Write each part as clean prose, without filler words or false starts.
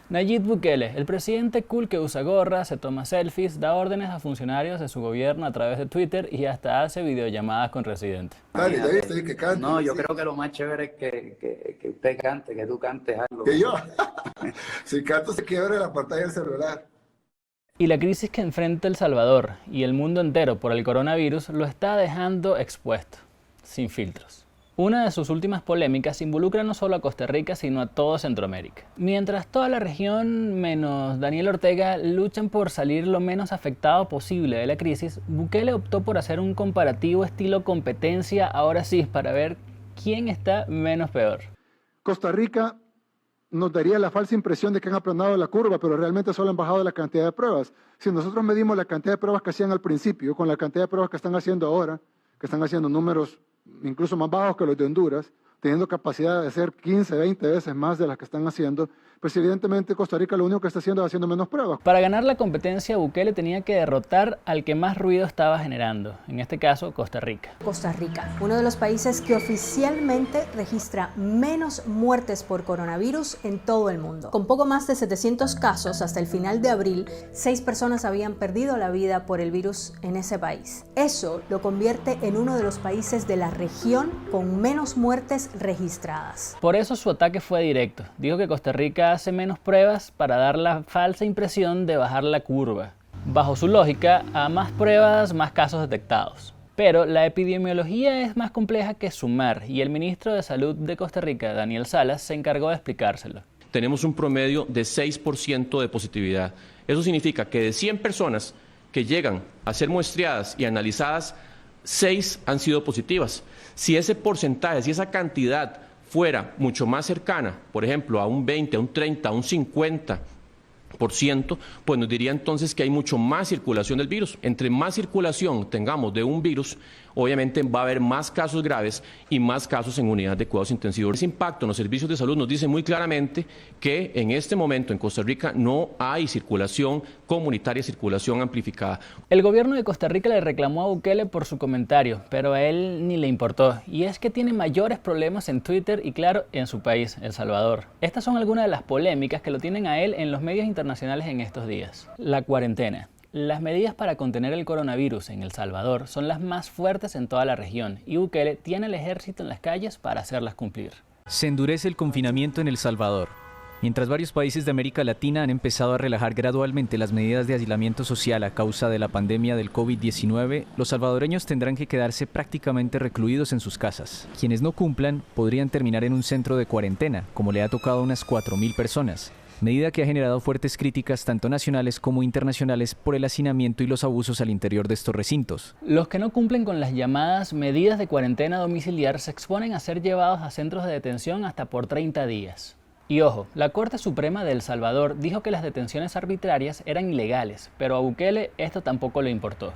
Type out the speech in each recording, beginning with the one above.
Nayib Bukele, el presidente cool que usa gorra, se toma selfies, da órdenes a funcionarios de su gobierno a través de Twitter y hasta hace videollamadas con residentes. Dale, ya viste que cante. No, yo creo que lo más chévere es que usted cante, que tú cantes algo. Que yo, si canto se quiebra la pantalla del celular. Y la crisis que enfrenta El Salvador y el mundo entero por el coronavirus lo está dejando expuesto, sin filtros. Una de sus últimas polémicas involucra no solo a Costa Rica, sino a todo Centroamérica. Mientras toda la región, menos Daniel Ortega, luchan por salir lo menos afectado posible de la crisis, Bukele optó por hacer un comparativo estilo competencia, ahora sí, para ver quién está menos peor. Costa Rica nos daría la falsa impresión de que han aplanado la curva, pero realmente solo han bajado la cantidad de pruebas. Si nosotros medimos la cantidad de pruebas que hacían al principio con la cantidad de pruebas que están haciendo ahora, que están haciendo números incluso más bajos que los de Honduras, teniendo capacidad de hacer 15, 20 veces más de las que están haciendo, pues evidentemente Costa Rica lo único que está haciendo es haciendo menos pruebas. Para ganar la competencia, Bukele tenía que derrotar al que más ruido estaba generando, en este caso Costa Rica. Costa Rica, uno de los países que oficialmente registra menos muertes por coronavirus en todo el mundo. Con poco más de 700 casos hasta el final de abril, 6 personas habían perdido la vida por el virus en ese país. Eso lo convierte en uno de los países de la región con menos muertes registradas. Por eso su ataque fue directo. Dijo que Costa Rica hace menos pruebas para dar la falsa impresión de bajar la curva. Bajo su lógica, a más pruebas, más casos detectados. Pero la epidemiología es más compleja que sumar y el ministro de Salud de Costa Rica, Daniel Salas, se encargó de explicárselo. Tenemos un promedio de 6% de positividad. Eso significa que de 100 personas que llegan a ser muestreadas y analizadas, 6 han sido positivas. Si ese porcentaje, si esa cantidad fuera mucho más cercana, por ejemplo, a un 20, a un 30, a un 50%, pues nos diría entonces que hay mucho más circulación del virus. Entre más circulación tengamos de un virus, obviamente va a haber más casos graves y más casos en unidades de cuidados intensivos. Ese impacto en los servicios de salud nos dice muy claramente que en este momento en Costa Rica no hay circulación comunitaria, circulación amplificada. El gobierno de Costa Rica le reclamó a Bukele por su comentario, pero a él ni le importó. Y es que tiene mayores problemas en Twitter y claro, en su país, El Salvador. Estas son algunas de las polémicas que lo tienen a él en los medios internacionales en estos días. La cuarentena. Las medidas para contener el coronavirus en El Salvador son las más fuertes en toda la región y Bukele tiene el ejército en las calles para hacerlas cumplir. Se endurece el confinamiento en El Salvador. Mientras varios países de América Latina han empezado a relajar gradualmente las medidas de aislamiento social a causa de la pandemia del COVID-19, los salvadoreños tendrán que quedarse prácticamente recluidos en sus casas. Quienes no cumplan podrían terminar en un centro de cuarentena, como le ha tocado a unas 4.000 personas. Medida que ha generado fuertes críticas tanto nacionales como internacionales por el hacinamiento y los abusos al interior de estos recintos. Los que no cumplen con las llamadas medidas de cuarentena domiciliar se exponen a ser llevados a centros de detención hasta por 30 días. Y ojo, la Corte Suprema de El Salvador dijo que las detenciones arbitrarias eran ilegales, pero a Bukele esto tampoco le importó.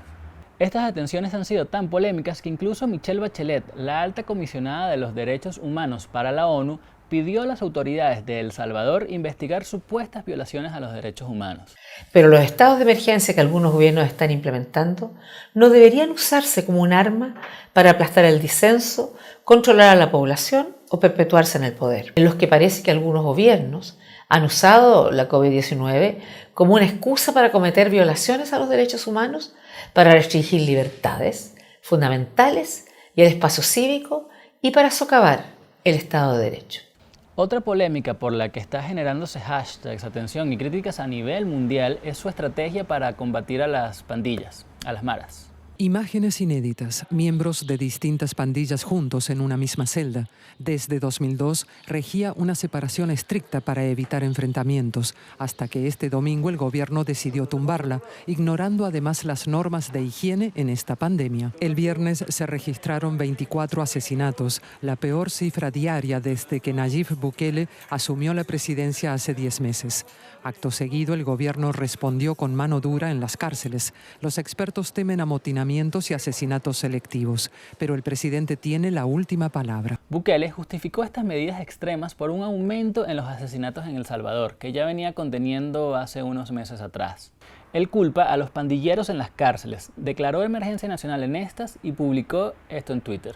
Estas detenciones han sido tan polémicas que incluso Michelle Bachelet, la alta comisionada de los derechos humanos para la ONU, pidió a las autoridades de El Salvador investigar supuestas violaciones a los derechos humanos. Pero los estados de emergencia que algunos gobiernos están implementando no deberían usarse como un arma para aplastar el disenso, controlar a la población o perpetuarse en el poder. En los que parece que algunos gobiernos han usado la COVID-19 como una excusa para cometer violaciones a los derechos humanos, para restringir libertades fundamentales y el espacio cívico y para socavar el Estado de Derecho. Otra polémica por la que está generándose hashtags, atención y críticas a nivel mundial es su estrategia para combatir a las pandillas, a las maras. Imágenes inéditas, miembros de distintas pandillas juntos en una misma celda. Desde 2002 regía una separación estricta para evitar enfrentamientos, hasta que este domingo el gobierno decidió tumbarla, ignorando además las normas de higiene en esta pandemia. El viernes se registraron 24 asesinatos, la peor cifra diaria desde que Nayib Bukele asumió la presidencia hace 10 meses. Acto seguido, el gobierno respondió con mano dura en las cárceles. Los expertos temen amotinamientos y asesinatos selectivos, pero el presidente tiene la última palabra. Bukele justificó estas medidas extremas por un aumento en los asesinatos en El Salvador, que ya venía conteniendo hace unos meses atrás. Él culpa a los pandilleros en las cárceles, declaró emergencia nacional en estas y publicó esto en Twitter.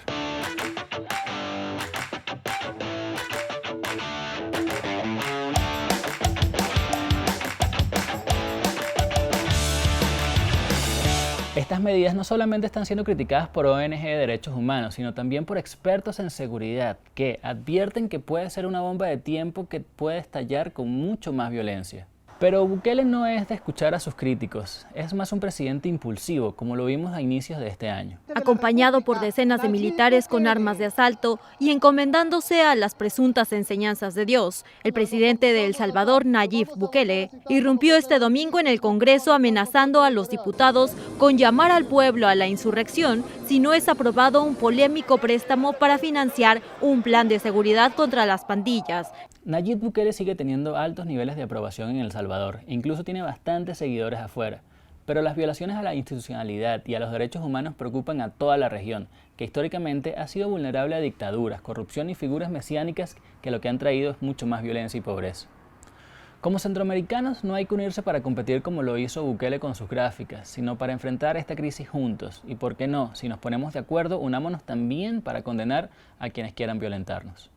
Estas medidas no solamente están siendo criticadas por ONG de derechos humanos, sino también por expertos en seguridad que advierten que puede ser una bomba de tiempo que puede estallar con mucho más violencia. Pero Bukele no es de escuchar a sus críticos, es más un presidente impulsivo, como lo vimos a inicios de este año. Acompañado por decenas de militares con armas de asalto y encomendándose a las presuntas enseñanzas de Dios, el presidente de El Salvador, Nayib Bukele, irrumpió este domingo en el Congreso amenazando a los diputados con llamar al pueblo a la insurrección si no es aprobado un polémico préstamo para financiar un plan de seguridad contra las pandillas. Nayib Bukele sigue teniendo altos niveles de aprobación en El Salvador e incluso tiene bastantes seguidores afuera. Pero las violaciones a la institucionalidad y a los derechos humanos preocupan a toda la región, que históricamente ha sido vulnerable a dictaduras, corrupción y figuras mesiánicas que lo que han traído es mucho más violencia y pobreza. Como centroamericanos no hay que unirse para competir como lo hizo Bukele con sus gráficas, sino para enfrentar esta crisis juntos. Y por qué no, si nos ponemos de acuerdo, unámonos también para condenar a quienes quieran violentarnos.